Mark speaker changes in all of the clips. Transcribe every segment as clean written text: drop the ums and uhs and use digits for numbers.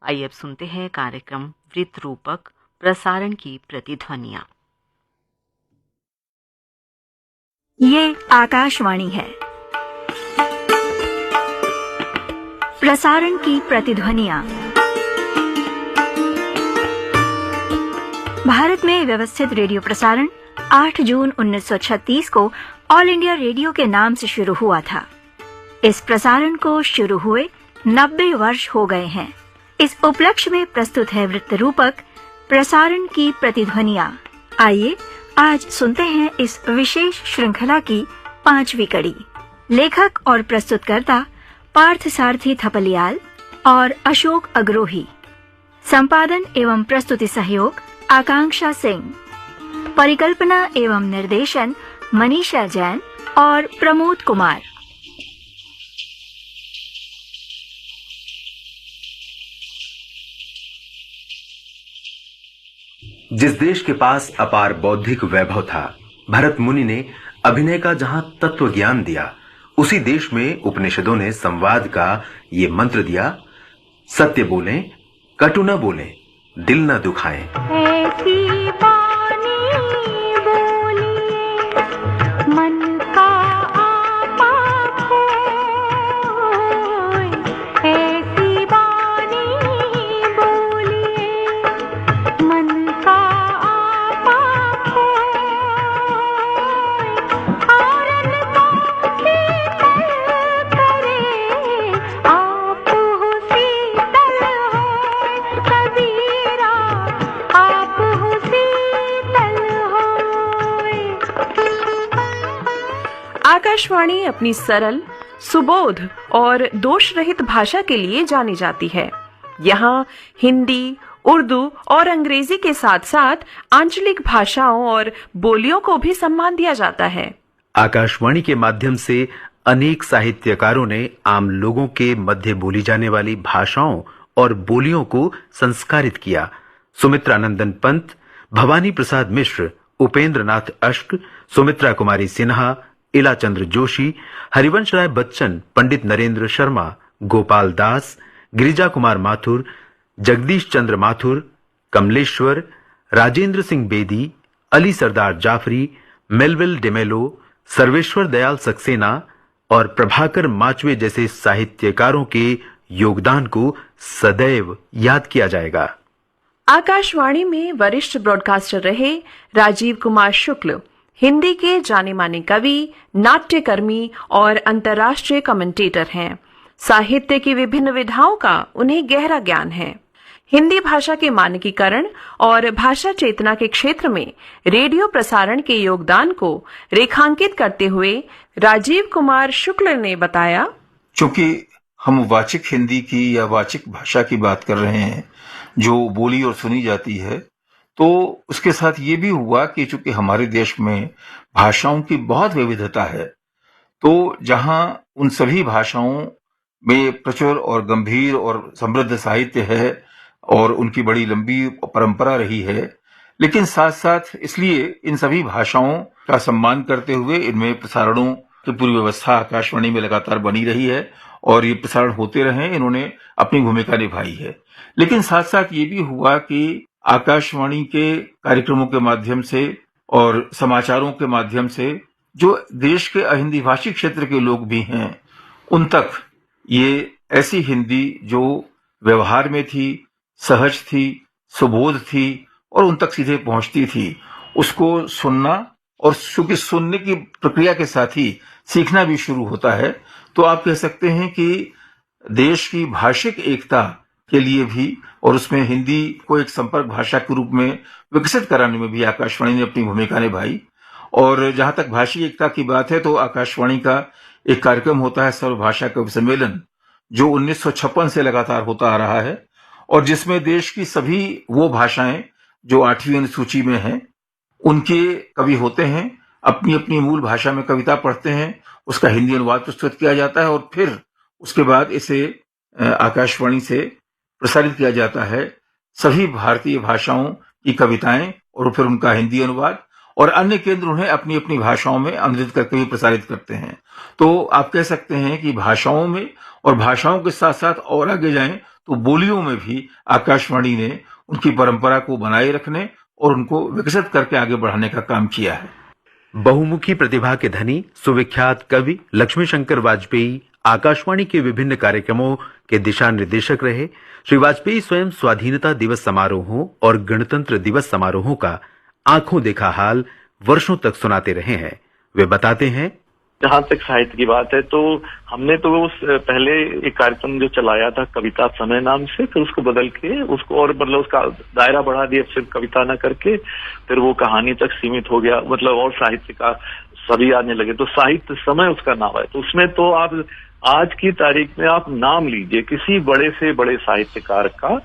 Speaker 1: आइए अब सुनते हैं कार्यक्रम वृत्त रूपक प्रसारण की प्रतिध्वनियां।
Speaker 2: ये आकाशवाणी है। प्रसारण की प्रतिध्वनियां। भारत में व्यवस्थित रेडियो प्रसारण 8 जून 1936 को ऑल इंडिया रेडियो के नाम से शुरू हुआ था। इस प्रसारण को शुरू हुए 90 वर्ष हो गए हैं। इस उपलक्ष्य में प्रस्तुत है वृत्त रूपक प्रसारण की प्रतिध्वनियां। आइए आज सुनते हैं इस विशेष श्रृंखला की 5वीं कड़ी। लेखक और प्रस्तुतकर्ता पार्थ सारथी थपलियाल और अशोक अग्रोही। संपादन एवं प्रस्तुति सहयोग आकांक्षा सिंह। परिकल्पना एवं निर्देशन मनीषा जैन और प्रमोद कुमार।
Speaker 3: जिस देश के पास अपार बौद्धिक वैभव था, भरत मुनि ने अभिनय का जहां तत्व ज्ञान दिया, उसी देश में उपनिषदों ने संवाद का ये मंत्र दिया, सत्य बोलें, कटु न बोलें, दिल न दुखाएं।
Speaker 4: ऐसी बानी बोलिए, मन का आपा खोए। ऐसी बानी बोलिए, मन का आपा खोए। औरन को शीतल करे, आप हो शीतल होए। कबीरा आप हो शीतल होए।
Speaker 5: आकाशवाणी अपनी सरल, सुबोध और दोष रहित भाषा के लिए जानी जाती है। यहाँ हिंदी, उर्दू और अंग्रेजी के साथ साथ आंचलिक भाषाओं और बोलियों को भी सम्मान दिया जाता है।
Speaker 3: आकाशवाणी के माध्यम से अनेक साहित्यकारों ने आम लोगों के मध्य बोली जाने वाली भाषाओं और बोलियों को संस्कारित किया। सुमित्रा नंदन पंत, भवानी प्रसाद मिश्र, उपेंद्र नाथ अश्क, सुमित्रा कुमारी सिन्हा, इला चंद्र जोशी, हरिवंश राय बच्चन, पंडित नरेंद्र शर्मा, गोपाल दास, गिरिजा कुमार माथुर, जगदीश चंद्र माथुर, कमलेश्वर, राजेंद्र सिंह बेदी, अली सरदार जाफरी, मेलविल डेमेलो, सर्वेश्वर दयाल सक्सेना और प्रभाकर माचवे जैसे साहित्यकारों के योगदान को सदैव याद किया जाएगा।
Speaker 5: आकाशवाणी में वरिष्ठ ब्रॉडकास्टर रहे राजीव कुमार शुक्ल हिंदी के जाने माने कवि, नाट्यकर्मी और अंतर्राष्ट्रीय कमेंटेटर हैं। साहित्य की विभिन्न विधाओं का उन्हें गहरा ज्ञान है। हिंदी भाषा के मानकीकरण और भाषा चेतना के क्षेत्र में रेडियो प्रसारण के योगदान को रेखांकित करते हुए राजीव कुमार शुक्ल ने बताया,
Speaker 6: चूंकि हम वाचिक हिंदी की या वाचिक भाषा की बात कर रहे हैं जो बोली और सुनी जाती है, तो उसके साथ ये भी हुआ कि चूंकि हमारे देश में भाषाओं की बहुत विविधता है, तो जहां उन सभी भाषाओं में प्रचुर और गंभीर और समृद्ध साहित्य है और उनकी बड़ी लंबी परंपरा रही है, लेकिन साथ साथ इसलिए इन सभी भाषाओं का सम्मान करते हुए इनमें प्रसारणों की पूरी व्यवस्था आकाशवाणी में लगातार बनी रही है और ये प्रसारण होते रहे, इन्होंने अपनी भूमिका निभाई है। लेकिन साथ साथ ये भी हुआ कि आकाशवाणी के कार्यक्रमों के माध्यम से और समाचारों के माध्यम से जो देश के अहिंदी भाषी क्षेत्र के लोग भी हैं, उन तक ये ऐसी हिंदी जो व्यवहार में थी, सहज थी, सुबोध थी और उन तक सीधे पहुंचती थी, उसको सुनना और चूंकि सुनने की प्रक्रिया के साथ ही सीखना भी शुरू होता है, तो आप कह सकते हैं कि देश की भाषिक एकता के लिए भी और उसमें हिंदी को एक संपर्क भाषा के रूप में विकसित कराने में भी आकाशवाणी ने अपनी भूमिका निभाई। और जहां तक भाषी एकता की बात है, तो आकाशवाणी का एक कार्यक्रम होता है सर्वभाषा कवि सम्मेलन, जो 1956 से लगातार होता आ रहा है और जिसमें देश की सभी वो भाषाएं जो 8वीं अनुसूची में हैं, उनके कवि होते हैं, अपनी अपनी मूल भाषा में कविता पढ़ते हैं, उसका हिंदी अनुवाद प्रस्तुत किया जाता है और फिर उसके बाद इसे आकाशवाणी से प्रसारित किया जाता है। सभी भारतीय भाषाओं की कविताएं और फिर उनका हिंदी अनुवाद और अन्य केंद्र उन्हें अपनी अपनी भाषाओं में अनुदित करके भी प्रसारित करते हैं। तो आप कह सकते हैं कि भाषाओं में और भाषाओं के साथ साथ और आगे जाएं तो बोलियों में भी आकाशवाणी ने उनकी परंपरा को बनाए रखने और उनको विकसित करके आगे बढ़ाने का काम किया है।
Speaker 3: बहुमुखी प्रतिभा के धनी सुविख्यात कवि लक्ष्मी शंकर वाजपेयी आकाशवाणी के विभिन्न कार्यक्रमों के दिशा निर्देशक रहे। श्री वाजपेयी स्वयं स्वाधीनता दिवस समारोहों और गणतंत्र दिवस समारोहों का आंखों देखा हाल वर्षों तक सुनाते रहे हैं। वे बताते हैं,
Speaker 7: जहाँ तक साहित्य की बात है तो हमने तो उस पहले एक कार्यक्रम जो चलाया था कविता समय नाम से, फिर उसको बदल के उसको और मतलब उसका दायरा बढ़ा दिया, सिर्फ कविता ना करके फिर वो कहानी तक सीमित हो गया, मतलब और साहित्य का सभी आने लगे, तो साहित्य समय उसका नाम है। तो उसमें तो आप आज की तारीख में आप नाम लीजिए किसी बड़े से बड़े साहित्यकार का,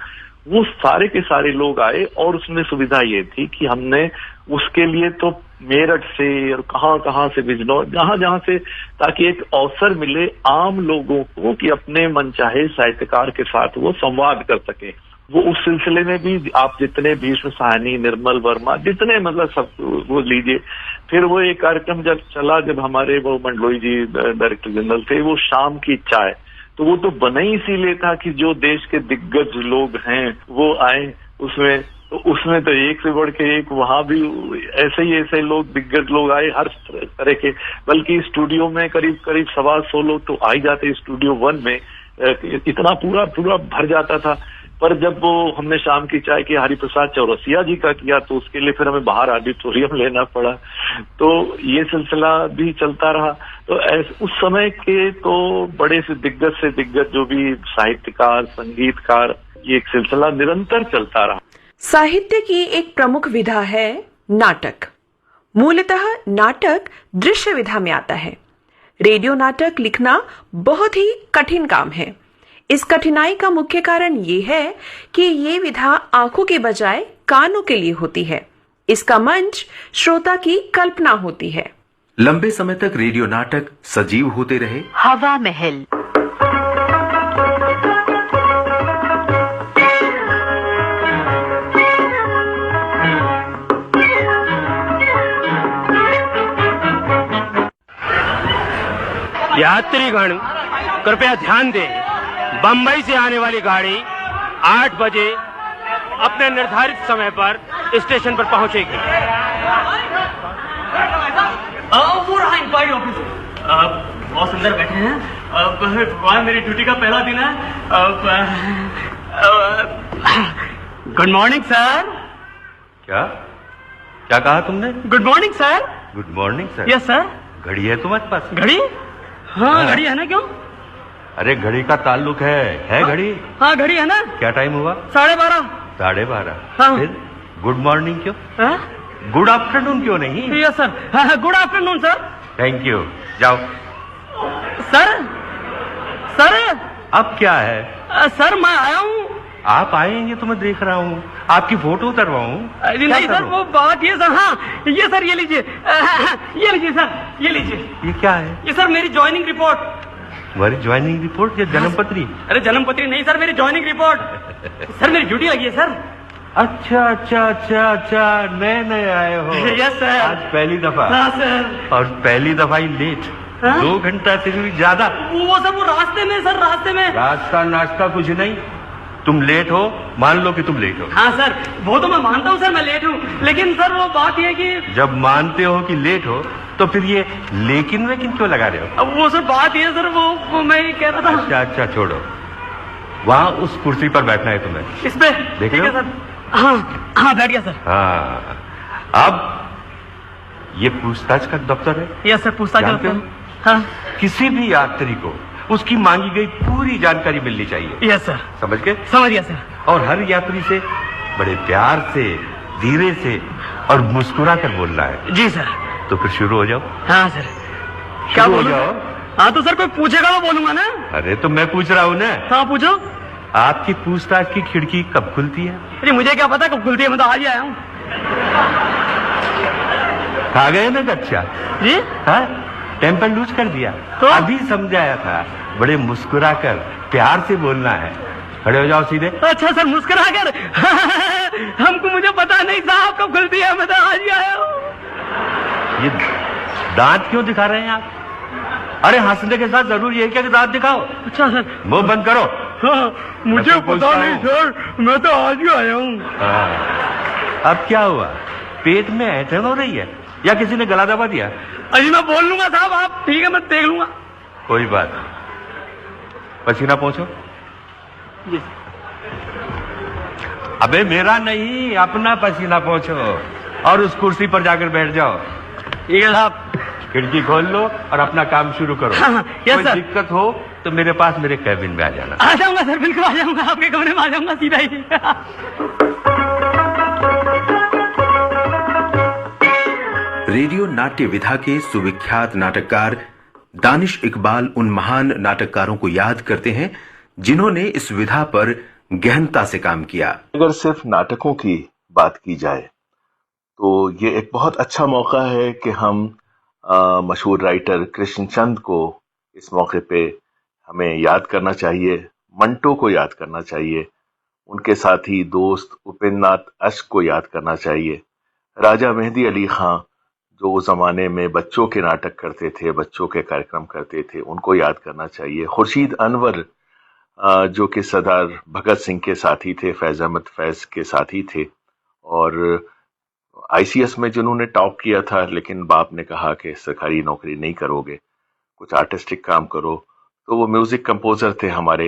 Speaker 7: वो सारे के सारे लोग आए और उसमें सुविधा ये थी कि हमने उसके लिए तो मेरठ से और कहाँ से बिजनौर जहां से, ताकि एक अवसर मिले आम लोगों को कि अपने मनचाहे साहित्यकार के साथ वो संवाद कर सके। वो उस सिलसिले में भी आप जितने भीष्म साहनी, निर्मल वर्मा, जितने मतलब सब वो लीजिए। फिर वो एक कार्यक्रम जब चला, जब हमारे वो मंडलोई जी डायरेक्टर जनरल थे, वो शाम की चाय, तो वो तो बना ही इसीलिए था कि जो देश के दिग्गज लोग हैं वो आए उसमें, तो उसमें तो एक से बढ़ के एक, वहां भी ऐसे लोग, दिग्गज लोग आए हर तरह के, बल्कि स्टूडियो में करीब 125 लोग तो आ ही जाते, स्टूडियो 1 में इतना पूरा भर जाता था। पर जब वो हमने शाम की चाय की हरिप्रसाद चौरसिया जी का किया तो उसके लिए फिर हमें बाहर ऑडिटोरियम लेना पड़ा, तो ये सिलसिला भी चलता रहा। तो उस समय के तो बड़े से दिग्गज जो भी साहित्यकार, संगीतकार, ये एक सिलसिला निरंतर चलता रहा।
Speaker 5: साहित्य की एक प्रमुख विधा है नाटक। मूलतः नाटक दृश्य विधा में आता है। रेडियो नाटक लिखना बहुत ही कठिन काम है। इस कठिनाई का मुख्य कारण ये है कि ये विधा आंखों के बजाय कानों के लिए होती है। इसका मंच श्रोता की कल्पना होती है।
Speaker 3: लंबे समय तक रेडियो नाटक सजीव होते रहे।
Speaker 1: हवा महल,
Speaker 8: यात्रीगण कृपया ध्यान दें, बंबई से आने वाली गाड़ी 8 बजे अपने निर्धारित समय पर स्टेशन पर पहुंचेगी।
Speaker 9: वो रहा इंक्वायरी ऑफिस, बहुत सुंदर बैठे हैं। मेरी ड्यूटी का पहला दिन है। Good morning sir.
Speaker 10: क्या कहा तुमने?
Speaker 9: Good morning sir.
Speaker 10: Good morning sir.
Speaker 9: Yes sir.
Speaker 10: घड़ी है तुम्हारे पास?
Speaker 9: घड़ी? हाँ घड़ी है ना। क्यों?
Speaker 10: अरे घड़ी का ताल्लुक है घड़ी?
Speaker 9: हाँ घड़ी है ना।
Speaker 10: क्या टाइम हुआ?
Speaker 9: 12:30।
Speaker 10: 12:30?
Speaker 9: हाँ।
Speaker 10: फिर गुड मॉर्निंग क्यों?
Speaker 9: हाँ?
Speaker 10: गुड आफ्टरनून क्यों नहीं?
Speaker 9: Yes sir. हाँ, good afternoon sir.
Speaker 10: Thank you. जाओ।
Speaker 9: सर
Speaker 10: अब क्या है?
Speaker 9: सर मैं आया हूँ।
Speaker 10: आप आएंगे तो मैं देख रहा हूँ, आपकी फोटो उतरवाऊँ?
Speaker 9: नहीं सर, वो बात ये सर, हाँ ये सर, ये लीजिए, ये लीजिए सर, ये लीजिए।
Speaker 10: ये क्या है?
Speaker 9: ये सर मेरी ज्वाइनिंग रिपोर्ट।
Speaker 10: तुम्हारी ज्वाइनिंग रिपोर्ट या जन्म पत्री?
Speaker 9: अरे जन्म पत्री नहीं सर, मेरी ज्वाइनिंग रिपोर्ट। सर मेरी ड्यूटी लगी है सर।
Speaker 10: अच्छा, नए आए हो?
Speaker 9: Yes sir.
Speaker 10: आज पहली दफा?
Speaker 9: हाँ सर।
Speaker 10: और पहली दफा ही लेट?
Speaker 9: हाँ?
Speaker 10: 2 घंटा से भी ज्यादा?
Speaker 9: वो सर, वो रास्ते में सर, रास्ते में।
Speaker 10: रास्ता नाश्ता कुछ नहीं, तुम लेट हो, मान लो कि तुम लेट हो।
Speaker 9: हाँ सर, वो तो मैं मानता हूँ सर, मैं लेट हूँ, लेकिन सर वो बात ये है कि
Speaker 10: जब मानते हो कि लेट हो तो फिर ये लेकिन क्यों लगा रहे हो?
Speaker 9: अब वो सर बात ये है सर, वो मैं ये कह रहा था।
Speaker 10: अच्छा छोड़ो, वहाँ उस कुर्सी पर बैठना है तुम्हें।
Speaker 9: इस पे?
Speaker 10: देख
Speaker 9: ठीक है सर। हाँ बैठ गया सर।
Speaker 10: हाँ, अब ये पूछताछ का दफ्तर है।
Speaker 9: यस सर, पूछताछ का दफ्तर। हाँ।
Speaker 10: किसी भी यात्री को उसकी मांगी गई पूरी जानकारी मिलनी चाहिए।
Speaker 9: Yes sir.
Speaker 10: समझ गए?
Speaker 9: समझ गया सर।
Speaker 10: और हर यात्री से बड़े प्यार से, धीरे से और मुस्कुरा कर बोलना है।
Speaker 9: जी सर।
Speaker 10: तो फिर शुरू हो जाओ।
Speaker 9: हाँ सर।
Speaker 10: क्या हो जाओ?
Speaker 9: हाँ तो सर कोई पूछेगा तो बोलूंगा ना।
Speaker 10: अरे तो मैं पूछ रहा हूँ ना।
Speaker 9: हाँ पूछो।
Speaker 10: आपकी पूछताछ की खिड़की कब खुलती है?
Speaker 9: अरे मुझे क्या पता कब खुलती है, मैं तो आज ही आया हूँ।
Speaker 10: खा गए ना कच्चा
Speaker 9: जी?
Speaker 10: हाँ, टेम्पर लूज कर दिया
Speaker 9: तो?
Speaker 10: अभी समझाया था, बड़े मुस्कुरा कर प्यार से बोलना है। खड़े हो जाओ सीधे।
Speaker 9: अच्छा सर, मुस्कुरा कर। हमको मुझे पता नहीं साहब कब खुलती है, मैं तो आज ही आया हूँ।
Speaker 10: ये दांत क्यों दिखा रहे हैं आप? अरे हंसने के साथ जरूरी है क्या कि दांत दिखाओ?
Speaker 9: अच्छा सर।
Speaker 10: मुंह बंद करो।
Speaker 8: मुझे
Speaker 10: मैं तो
Speaker 8: पता
Speaker 10: पूछता
Speaker 8: नहीं
Speaker 10: हूँ।
Speaker 8: सर, मैं तो आज ही आया हूँ।
Speaker 10: अब क्या हुआ? पेट में ऐंठन हो रही है या किसी ने गला दबा दिया?
Speaker 8: अजी मैं बोल लूंगा साहब, आप ठीक है, मैं देख लूंगा।
Speaker 10: कोई बात नहीं। पसीना पोंछो।
Speaker 8: जी।
Speaker 10: अबे मेरा नहीं, अपना पसीना पोंछो और उस कुर्सी पर जाकर बैठ जाओ।
Speaker 8: ठीक है साहब।
Speaker 10: खिड़की खोल लो और अपना काम शुरू करो।
Speaker 8: हाँ, यस
Speaker 10: कोई
Speaker 8: सर।
Speaker 10: दिक्कत हो तो मेरे पास मेरे कैबिन में आ जाना।
Speaker 8: आ जाऊंगा सर, बिल्कुल आ जाऊंगा, आपके कमरे में आ जाऊंगा सीधा ही।
Speaker 3: रेडियो नाट्य विधा के सुविख्यात नाटककार दानिश इकबाल उन महान नाटककारों को याद करते हैं जिन्होंने इस विधा पर गहनता से काम किया।
Speaker 11: अगर सिर्फ नाटकों की बात की जाए तो ये एक बहुत अच्छा मौका है कि हम मशहूर राइटर कृष्णचंद को इस मौके पे हमें याद करना चाहिए, मंटो को याद करना चाहिए, उनके साथी दोस्त उपेंद्र नाथ अश्क को याद करना चाहिए, राजा मेहदी अली खां जो उस जमाने में बच्चों के नाटक करते थे, बच्चों के कार्यक्रम करते थे, उनको याद करना चाहिए, खुर्शीद अनवर जो कि सरदार भगत सिंह के साथी थे, फैज अहमद फैज के साथी थे और आईसीएस में जिन्होंने टॉप किया था, लेकिन बाप ने कहा कि सरकारी नौकरी नहीं करोगे, कुछ आर्टिस्टिक काम करो, तो वो म्यूजिक कंपोजर थे हमारे।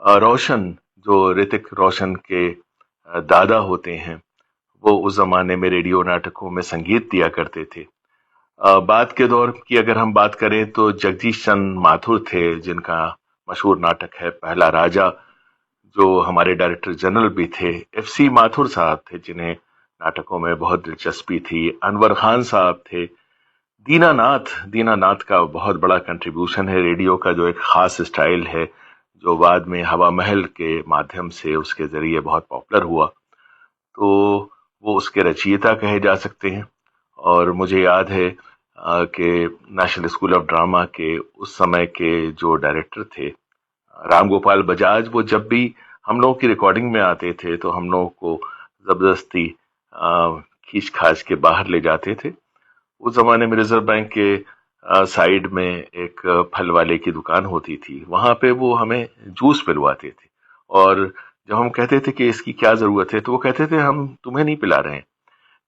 Speaker 11: रोशन जो ऋतिक रोशन के दादा होते हैं, वो उस जमाने में रेडियो नाटकों में संगीत दिया करते थे। बाद के दौर की अगर हम बात करें तो जगदीश चंद माथुर थे जिनका मशहूर नाटक है पहला राजा, जो हमारे डायरेक्टर जनरल भी थे। एफसी माथुर साहब थे जिन्हें नाटकों में बहुत दिलचस्पी थी। अनवर खान साहब थे। दीनानाथ का बहुत बड़ा कंट्रीब्यूशन है रेडियो का, जो एक खास स्टाइल है जो बाद में हवा महल के माध्यम से उसके जरिए बहुत पॉपुलर हुआ, तो वो उसके रचयिता कहे जा सकते हैं। और मुझे याद है कि नेशनल स्कूल ऑफ ड्रामा के उस समय के जो डायरेक्टर थे राम गोपाल बजाज, वो जब भी हम लोगों की रिकॉर्डिंग में आते थे तो हम लोगों को जबरदस्ती खींच खाच के बाहर ले जाते थे। उस जमाने में रिजर्व बैंक के साइड में एक फल वाले की दुकान होती थी, वहां पे वो हमें जूस पिलवाते थे और जब हम कहते थे कि इसकी क्या जरूरत है तो वो कहते थे हम तुम्हें नहीं पिला रहे हैं।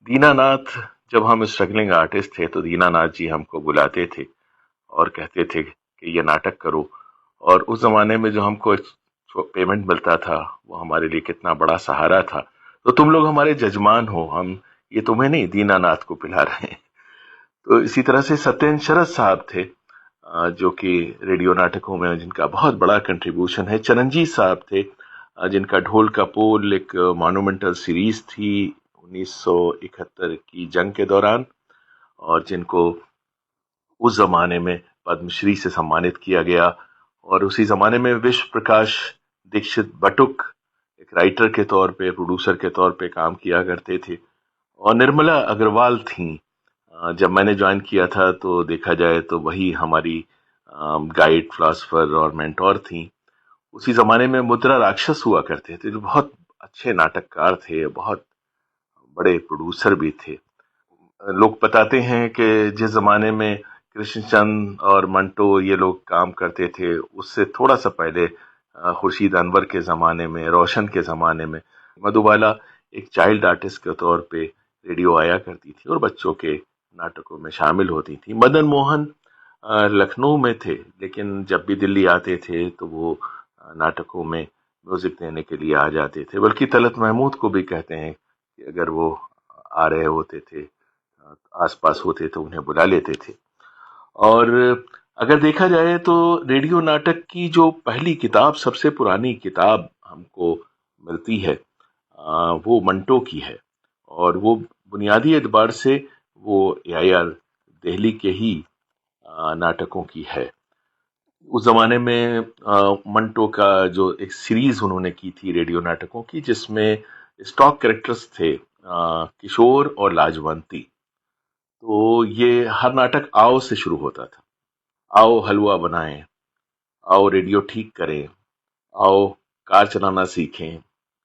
Speaker 11: दीनानाथ, जब हम स्ट्रगलिंग आर्टिस्ट थे तो दीनानाथ जी हमको बुलाते थे और कहते थे कि ये नाटक करो, और उस जमाने में जो हमको पेमेंट मिलता था वो हमारे लिए कितना बड़ा सहारा था। तो तुम लोग हमारे जजमान हो, हम ये तुम्हें नहीं दीनानाथ को पिला रहे हैं। तो इसी तरह से सत्येंद्र शरद साहब थे जो कि रेडियो नाटकों में जिनका बहुत बड़ा कंट्रीब्यूशन है। चरणजीत साहब थे जिनका ढोल का पोल एक मॉन्यूमेंटल सीरीज थी 1971 की जंग के दौरान, और जिनको उस जमाने में पद्मश्री से सम्मानित किया गया। और उसी जमाने में विश्व प्रकाश दीक्षित बटुक एक राइटर के तौर पे, प्रोड्यूसर के तौर पे काम किया करते थे, और निर्मला अग्रवाल थी। जब मैंने ज्वाइन किया था तो देखा जाए तो वही हमारी गाइड, फिलोसफर और मेंटोर थी। उसी जमाने में मुद्रा राक्षस हुआ करते थे जो बहुत अच्छे नाटककार थे, बहुत बड़े प्रोड्यूसर भी थे। लोग बताते हैं कि जिस जमाने में कृष्णचंद और मंटो ये लोग काम करते थे उससे थोड़ा सा पहले खुर्शीद अनवर के ज़माने में, रोशन के ज़माने में मधुबाला एक चाइल्ड आर्टिस्ट के तौर पे रेडियो आया करती थी और बच्चों के नाटकों में शामिल होती थी। मदन मोहन लखनऊ में थे, लेकिन जब भी दिल्ली आते थे तो वो नाटकों में म्यूजिक देने के लिए आ जाते थे। बल्कि तलत महमूद को भी कहते हैं कि अगर वो आ रहे होते थे, आसपास होते तो उन्हें बुला लेते थे। और अगर देखा जाए तो रेडियो नाटक की जो पहली किताब, सबसे पुरानी किताब हमको मिलती है वो मंटो की है, और वो बुनियादी एतबार से वो AIR दिल्ली के ही नाटकों की है। उस जमाने में मंटो का जो एक सीरीज उन्होंने की थी रेडियो नाटकों की, जिसमें स्टॉक कैरेक्टर्स थे किशोर और लाजवंती। तो ये हर नाटक आओ से शुरू होता था। आओ हलवा बनाएं, आओ रेडियो ठीक करें, आओ कार चलाना सीखें,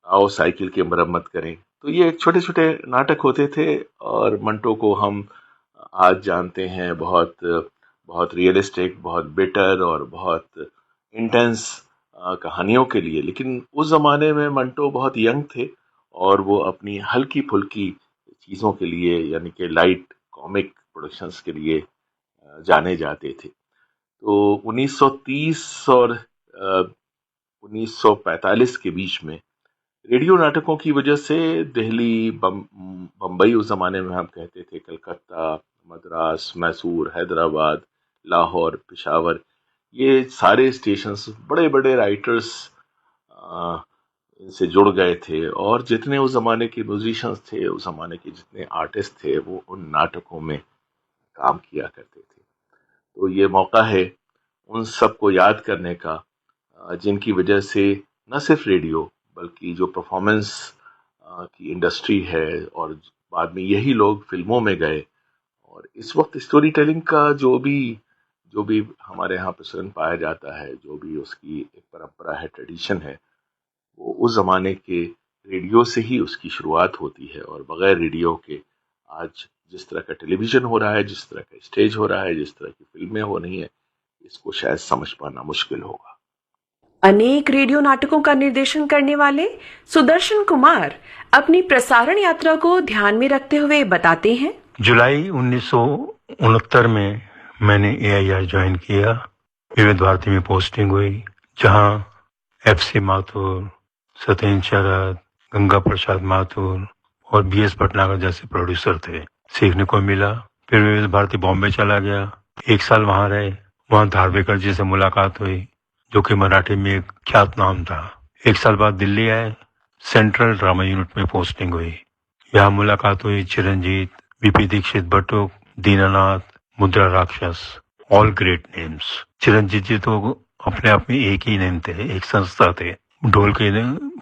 Speaker 11: आओ साइकिल की मरम्मत करें। तो ये छोटे छोटे नाटक होते थे, और मंटो को हम आज जानते हैं बहुत बहुत रियलिस्टिक, बहुत बिटर और बहुत इंटेंस कहानियों के लिए। लेकिन उस जमाने में मंटो बहुत यंग थे और वो अपनी हल्की फुल्की चीज़ों के लिए यानी कि लाइट कॉमिक प्रोडक्शंस के लिए जाने जाते थे। तो 1930 और 1945 के बीच में रेडियो नाटकों की वजह से दिल्ली, बम्बई, उस जमाने में हम कहते थे कलकत्ता, मद्रास, मैसूर, हैदराबाद, लाहौर, पेशावर, ये सारे स्टेशंस बड़े बड़े राइटर्स इनसे जुड़ गए थे और जितने उस जमाने के म्यूजिशियंस थे, उस जमाने के जितने आर्टिस्ट थे, वो उन नाटकों में काम किया करते थे। तो ये मौका है उन सबको याद करने का जिनकी वजह से न सिर्फ रेडियो बल्कि जो परफॉर्मेंस की इंडस्ट्री है और बाद में यही लोग फिल्मों में गए। और इस वक्त स्टोरी टेलिंग का जो भी हमारे यहाँ प्रचलन पाया जाता है, जो भी उसकी एक परंपरा है, ट्रेडिशन है, वो उस ज़माने के रेडियो से ही उसकी शुरुआत होती है। और बग़ैर रेडियो के आज जिस तरह का टेलीविज़न हो रहा है, जिस तरह का स्टेज हो रहा है, जिस तरह की फिल्में हो रही हैं, इसको शायद समझ पाना मुश्किल होगा।
Speaker 5: अनेक रेडियो नाटकों का निर्देशन करने वाले सुदर्शन कुमार अपनी प्रसारण यात्रा को ध्यान में रखते हुए बताते हैं।
Speaker 12: जुलाई 1969 में मैंने AIR ज्वाइन किया। विविध भारती में पोस्टिंग हुई, जहां FC माथुर, सत्येंद्र शरद, गंगा प्रसाद माथुर और BS भटनागर जैसे प्रोड्यूसर थे। सीखने को मिला। फिर विविध भारती बॉम्बे चला गया, 1 साल वहां रहे। वहां धारवेकर जी से मुलाकात हुई, जो कि मराठी में एक ख्यात नाम था। 1 साल बाद दिल्ली आए, सेंट्रल ड्रामा यूनिट में पोस्टिंग हुई। यहाँ मुलाकात हुई चिरंजीत, BP दीक्षित बटुक, दीनानाथ, मुद्रा राक्षस, ऑल ग्रेट नेम्स। चिरंजीत जी तो अपने आप में एक ही नेम थे, एक संस्था थे। ढोल के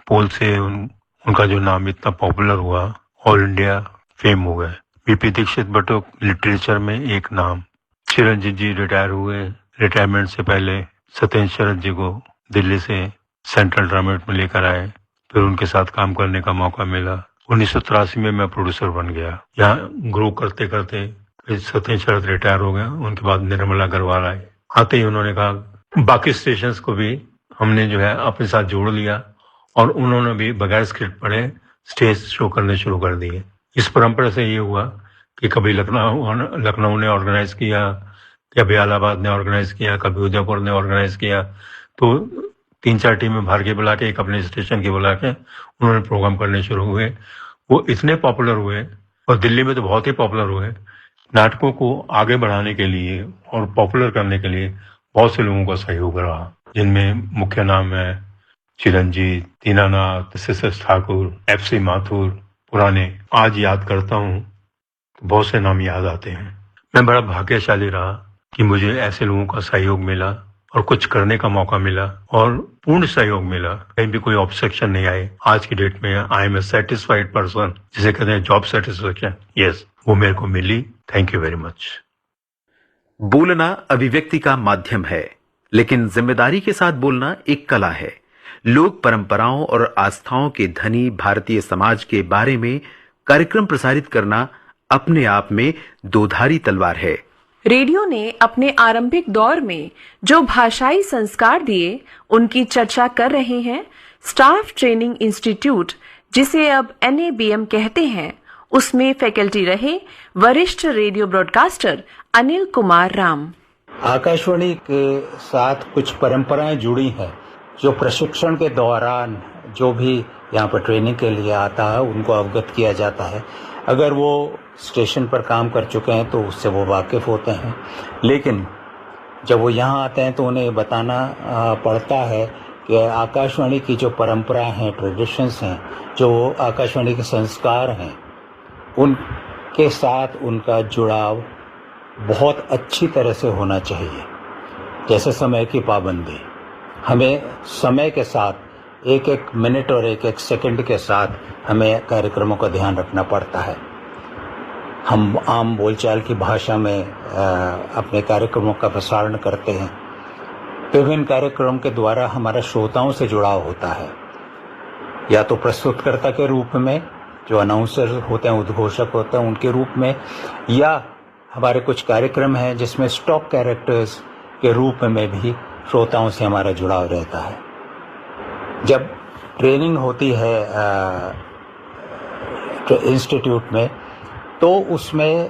Speaker 12: पोल से उनका जो नाम इतना पॉपुलर हुआ, ऑल इंडिया फेम हो गए। BP दीक्षित बटुक लिटरेचर में एक नाम। चिरंजीत जी रिटायर हुए। रिटायरमेंट से पहले सत्येंद्र शरद जी को दिल्ली से सेंट्रल ड्रामा में लेकर आए। फिर उनके साथ काम करने का मौका मिला। 1983 में मैं प्रोड्यूसर बन गया। यहाँ ग्रो करते करते फिर सत्येंद्र शरद रिटायर हो गए। उनके बाद निर्मला अग्रवाल आए। आते ही उन्होंने कहा बाकी स्टेशंस को भी हमने जो है अपने साथ जोड़ लिया और उन्होंने भी बगैर स्क्रिप्ट पढ़े स्टेज शो करने शुरू कर दिए। इस परंपरा से ये हुआ कि कभी लखनऊ ने ऑर्गेनाइज किया, कभी इलाहाबाद ने ऑर्गेनाइज किया, कभी उदयपुर ने ऑर्गेनाइज किया। तो 3-4 टीमें बाहर के बुला के, एक अपने स्टेशन के बुला के उन्होंने प्रोग्राम करने शुरू हुए। वो इतने पॉपुलर हुए और दिल्ली में तो बहुत ही पॉपुलर हुए। नाटकों को आगे बढ़ाने के लिए और पॉपुलर करने के लिए बहुत से लोगों का सहयोग रहा, जिनमें मुख्य नाम है चिरंजीत, दीनानाथ, SS ठाकुर, FC माथुर। पुराने आज याद करता हूँ तो बहुत से नाम याद आते हैं। मैं बड़ा भाग्यशाली रहा कि मुझे ऐसे लोगों का सहयोग मिला और कुछ करने का मौका मिला और पूर्ण सहयोग मिला। कहीं भी कोई ऑब्जेक्शन नहीं आए। आज की डेट में I am a satisfied person, जिसे कहते हैं जॉब सेटिस्फेक्शन। यस, वो मेरे को मिली। Thank you very much.
Speaker 3: बोलना अभिव्यक्ति का माध्यम है, लेकिन जिम्मेदारी के साथ बोलना एक कला है। लोक परंपराओं और आस्थाओं के धनी भारतीय समाज के बारे में कार्यक्रम प्रसारित करना अपने आप में दोधारी तलवार है।
Speaker 5: रेडियो ने अपने आरंभिक दौर में जो भाषाई संस्कार दिए, उनकी चर्चा कर रहे हैं स्टाफ ट्रेनिंग इंस्टीट्यूट, जिसे अब NABM कहते हैं। उसमें फैकल्टी रहे वरिष्ठ रेडियो ब्रॉडकास्टर अनिल कुमार राम।
Speaker 13: आकाशवाणी के साथ कुछ परंपराएं जुड़ी हैं, जो प्रशिक्षण के दौरान जो भी यहाँ पर ट्रेनिंग के लिए आता है उनको अवगत किया जाता है। अगर वो स्टेशन पर काम कर चुके हैं तो उससे वो वाकिफ होते हैं, लेकिन जब वो यहाँ आते हैं तो उन्हें बताना पड़ता है कि आकाशवाणी की जो परंपरा हैं, ट्रेडिशंस हैं, जो आकाशवाणी के संस्कार हैं, उनके साथ उनका जुड़ाव बहुत अच्छी तरह से होना चाहिए। जैसे समय की पाबंदी, हमें समय के साथ एक एक मिनट और एक एक सेकंड के साथ हमें कार्यक्रमों का ध्यान रखना पड़ता है। हम आम बोलचाल की भाषा में अपने कार्यक्रमों का प्रसारण करते हैं। विभिन्न कार्यक्रम के द्वारा हमारा श्रोताओं से जुड़ाव होता है, या तो प्रस्तुतकर्ता के रूप में, जो अनाउंसर होते हैं, उद्घोषक होते हैं, उनके रूप में, या हमारे कुछ कार्यक्रम हैं जिसमें स्टॉक कैरेक्टर्स के रूप में भी श्रोताओं से हमारा जुड़ाव रहता है। जब ट्रेनिंग होती है इंस्टीट्यूट में, तो उसमें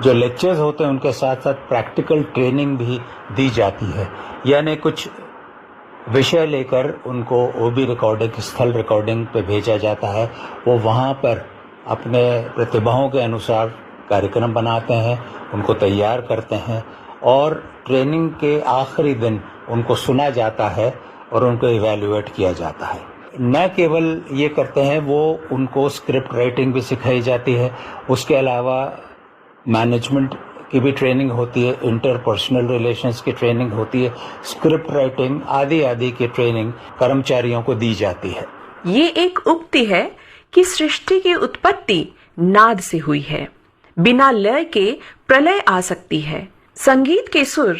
Speaker 13: जो लेक्चर्स होते हैं उनके साथ साथ प्रैक्टिकल ट्रेनिंग भी दी जाती है। यानी कुछ विषय लेकर उनको ओबी रिकॉर्डिंग, स्थल रिकॉर्डिंग पे भेजा जाता है। वो वहाँ पर अपने प्रतिभाओं के अनुसार कार्यक्रम बनाते हैं, उनको तैयार करते हैं और ट्रेनिंग के आखिरी दिन उनको सुना जाता है और उनको इवैल्यूएट किया जाता है। न केवल ये करते हैं, वो उनको स्क्रिप्ट राइटिंग भी सिखाई जाती है। उसके अलावा मैनेजमेंट की भी ट्रेनिंग होती है, इंटरपर्सनल रिलेशंस की ट्रेनिंग होती है, स्क्रिप्ट राइटिंग आदि आदि की ट्रेनिंग कर्मचारियों को दी जाती है।
Speaker 5: ये एक उक्ति है कि सृष्टि की उत्पत्ति नाद से हुई है। बिना लय के प्रलय आ सकती है। संगीत के सुर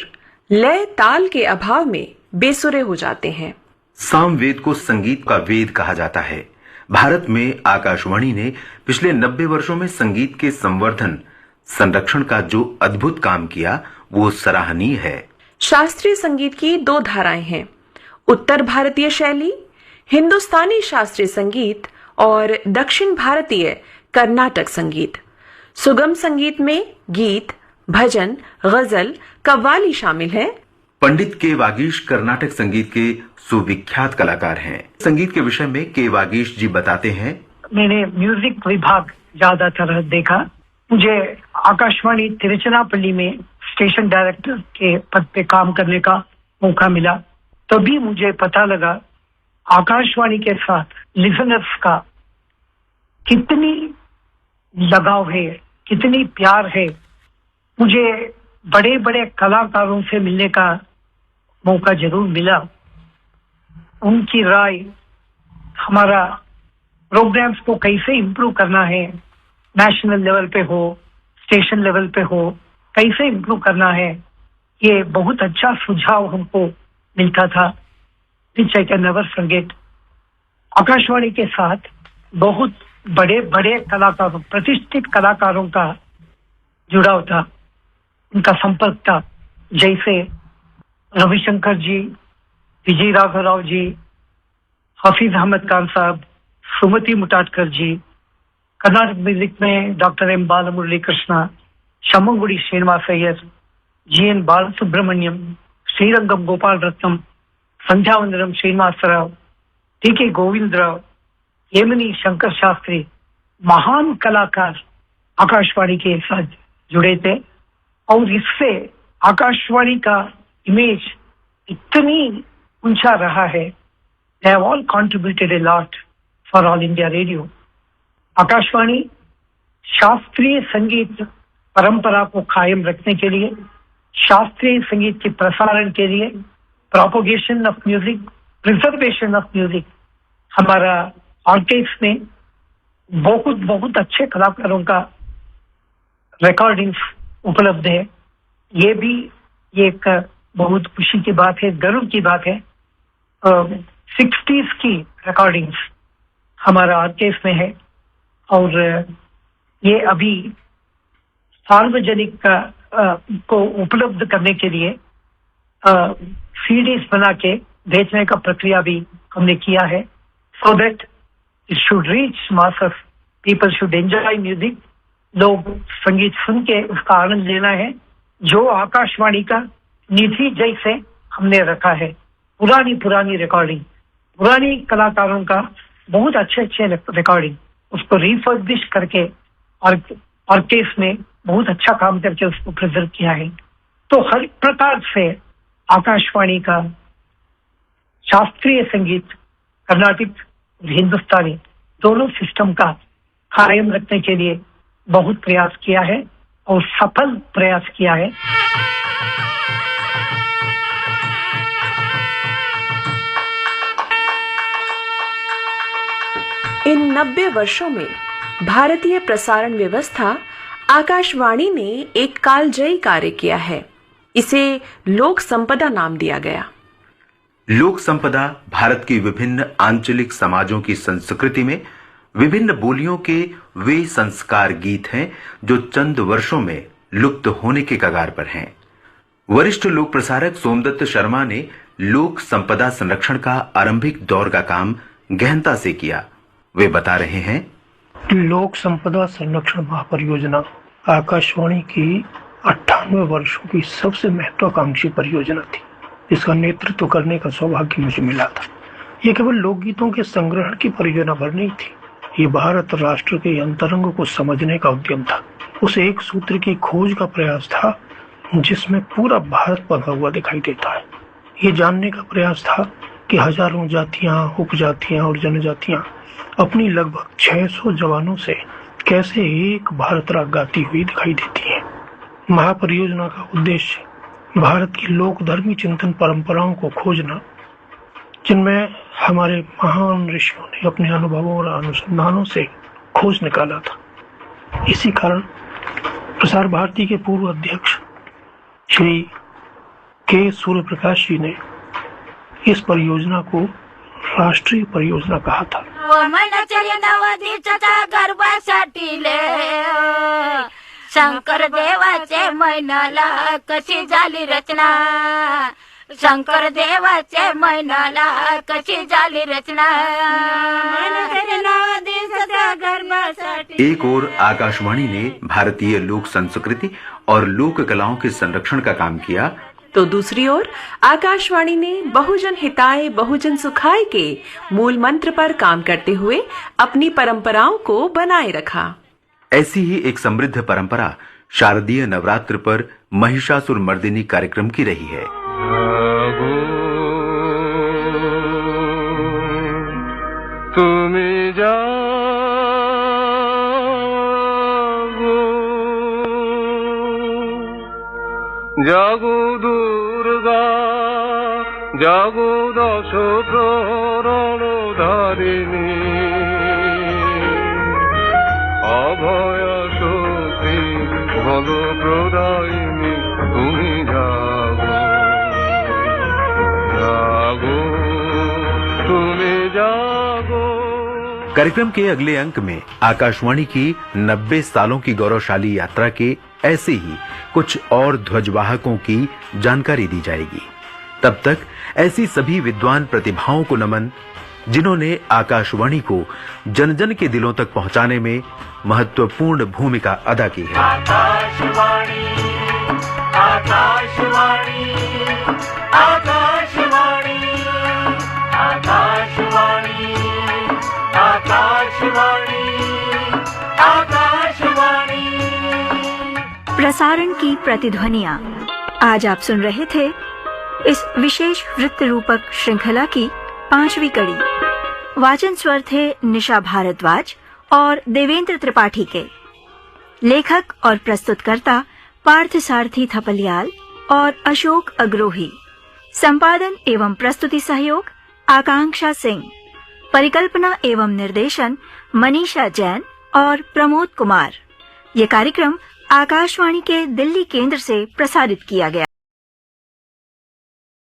Speaker 5: लय ताल के अभाव में बेसुरे हो जाते हैं।
Speaker 3: सामवेद को संगीत का वेद कहा जाता है। भारत में आकाशवाणी ने पिछले 90 वर्षों में संगीत के संवर्धन, संरक्षण का जो अद्भुत काम किया, वो सराहनीय है।
Speaker 5: शास्त्रीय संगीत की दो धाराएं हैं, उत्तर भारतीय शैली, हिंदुस्तानी शास्त्रीय संगीत और दक्षिण भारतीय कर्नाटक संगीत। सुगम संगीत में गीत, भजन, गजल, कव्वाली शामिल है।
Speaker 3: पंडित के वागीश कर्नाटक संगीत के सुविख्यात कलाकार हैं। संगीत के विषय में के वागीश जी बताते हैं,
Speaker 14: मैंने म्यूजिक विभाग ज्यादातर देखा। मुझे आकाशवाणी तिरुचिरापल्ली में स्टेशन डायरेक्टर के पद पे काम करने का मौका मिला। तभी मुझे पता लगा आकाशवाणी के साथ लिसनर्स का कितनी लगाव है, कितनी प्यार है। मुझे बड़े बड़े कलाकारों से मिलने का मौका जरूर मिला। उनकी राय, हमारा प्रोग्राम्स को कैसे इम्प्रूव करना है, नेशनल लेवल पे हो, स्टेशन लेवल पे हो, कैसे इम्प्रूव करना है, ये बहुत अच्छा सुझाव हमको मिलता था, which I can never forget. Akashvani के साथ बहुत बड़े बड़े कलाकारों, प्रतिष्ठित कलाकारों का जुड़ाव था, उनका संपर्क था। जैसे रविशंकर जी, विजय राघव राव जी, हफीज अहमद खान साहब, सुमति मुटाटकर जी, कर्नाटक म्यूजिक में doctor M Balamurali Krishna, Semmangudi Srinivasa Iyer, G N. Balasubramaniam, Srirangam Gopala Ratnam, Sandhyavandanam Srinivasarao, T K. Govindarao, Yemani Shankara Sastry, महान कलाकार आकाशवाणी के साथ जुड़े थे। और इससे आकाशवाणी का इमेज इतनी ऊंचा रहा है। They have all contributed a lot for all India radio. Akashvani शास्त्रीय संगीत परंपरा को कायम रखने के लिए, शास्त्रीय संगीत के प्रसारण के लिए, propagation of music, preservation of music, हमारा ऑर्केस्ट्रा में बहुत बहुत अच्छे कलाकारों का रिकॉर्डिंग्स उपलब्ध है। ये भी एक बहुत खुशी की बात है, गर्व की बात है। 60s की रिकॉर्डिंग्स हमारा ऑर्केस्ट्रा में है और ये अभी सार्वजनिक को उपलब्ध करने के लिए सीडीज बना के बेचने का प्रक्रिया भी हमने किया है, so that it should reach masses, people should enjoy music. लोग संगीत सुन के उसका आनंद लेना है, जो आकाशवाणी का निधि जैसे हमने रखा है। पुरानी रिकॉर्डिंग, पुरानी कलाकारों का बहुत अच्छे रिकॉर्डिंग, उसको रिफर्बिश करके और ऑर्केस्ट्रा में बहुत अच्छा काम करके उसको प्रिजर्व किया है। तो हर प्रकार से आकाशवाणी का शास्त्रीय संगीत, कर्नाटिक, हिंदुस्तानी दोनों सिस्टम का कायम रखने के लिए बहुत प्रयास किया है और सफल प्रयास किया है।
Speaker 5: इन 90 वर्षों में भारतीय प्रसारण व्यवस्था आकाशवाणी ने एक कालजयी कार्य किया है। इसे लोक संपदा नाम दिया गया।
Speaker 3: लोक संपदा भारत की विभिन्न आंचलिक समाजों की संस्कृति में विभिन्न बोलियों के वे संस्कार गीत हैं जो चंद वर्षों में लुप्त होने के कगार पर हैं। वरिष्ठ लोक प्रसारक सोमदत्त शर्मा ने लोक संपदा संरक्षण का आरंभिक दौर का काम गहनता से किया। वे बता रहे हैं,
Speaker 15: लोक संपदा संरक्षण महापरियोजना आकाशवाणी की 98 वर्षों की सबसे महत्वाकांक्षी परियोजना थी, जिसका नेतृत्व करने का सौभाग्य मुझे मिला था। ये केवल लोकगीतों के संग्रहण की परियोजना भर नहीं थी, ये भारत राष्ट्र के अंतरंग को समझने का उद्यम था। उस एक सूत्र की खोज का प्रयास था जिसमें पूरा भारत बंधा हुआ दिखाई देता है। ये जानने का प्रयास था कि हजारों जातियां, उपजातियां और जनजातियां अपनी लगभग 600 जवानों से कैसे एक भारत राग गाती हुई दिखाई देती हैं। महापरियोजना का उद्देश्य भारत की लोकधर्मी चिंतन परंपराओं को खोजना, जिनमें हमारे महान ऋषियों ने अपने अनुभवों और अनुसंधानों से खोज निकाला था। इसी कारण प्रसार भारती के पूर्व अध्यक्ष श्री के सूर्यप्रकाश जी ने इस परियोजना को राष्ट्रीय परियोजना कहा था।
Speaker 16: शंकर देवाचे मैनाला कशी झाली रचना, शंकर देवाचे मैनाला कशी झाली रचना।
Speaker 3: एक ओर आकाशवाणी ने भारतीय लोक संस्कृति और लोक कलाओं के संरक्षण का काम किया,
Speaker 5: तो दूसरी ओर आकाशवाणी ने बहुजन हिताय बहुजन सुखाय के मूल मंत्र पर काम करते हुए अपनी परंपराओं को बनाए रखा।
Speaker 3: ऐसी ही एक समृद्ध परंपरा शारदीय नवरात्र पर महिषासुर मर्दिनी कार्यक्रम की रही है।
Speaker 17: तुम्हें जागो जागो दुर्गा जागो दश प्रहरण धारिणी अभय शक्ति बल प्रदायिनी तुम्हें जागो जागो तुम्हें जागो।
Speaker 3: कार्यक्रम के अगले अंक में आकाशवाणी की 90 सालों की गौरवशाली यात्रा के ऐसे ही कुछ और ध्वजवाहकों की जानकारी दी जाएगी। तब तक ऐसी सभी विद्वान प्रतिभाओं को नमन जिन्होंने आकाशवाणी को जन जन के दिलों तक पहुंचाने में महत्वपूर्ण भूमिका अदा की है।
Speaker 4: आकाशवाणी आकाशवाणी आकाशवाणी आकाशवाणी आकाशवाणी आकाशवाणी।
Speaker 2: प्रसारण की प्रतिध्वनियां। आज आप सुन रहे थे इस विशेष वृत्त रूपक श्रृंखला की 5वीं कड़ी। वाचन स्वर थे निशा भारद्वाज और देवेंद्र त्रिपाठी के। लेखक और प्रस्तुतकर्ता पार्थ सारथी थपलियाल और अशोक अग्रोही। संपादन एवं प्रस्तुति सहयोग आकांक्षा सिंह। परिकल्पना एवं निर्देशन मनीषा जैन और प्रमोद कुमार। ये कार्यक्रम आकाशवाणी के दिल्ली केंद्र से प्रसारित किया गया।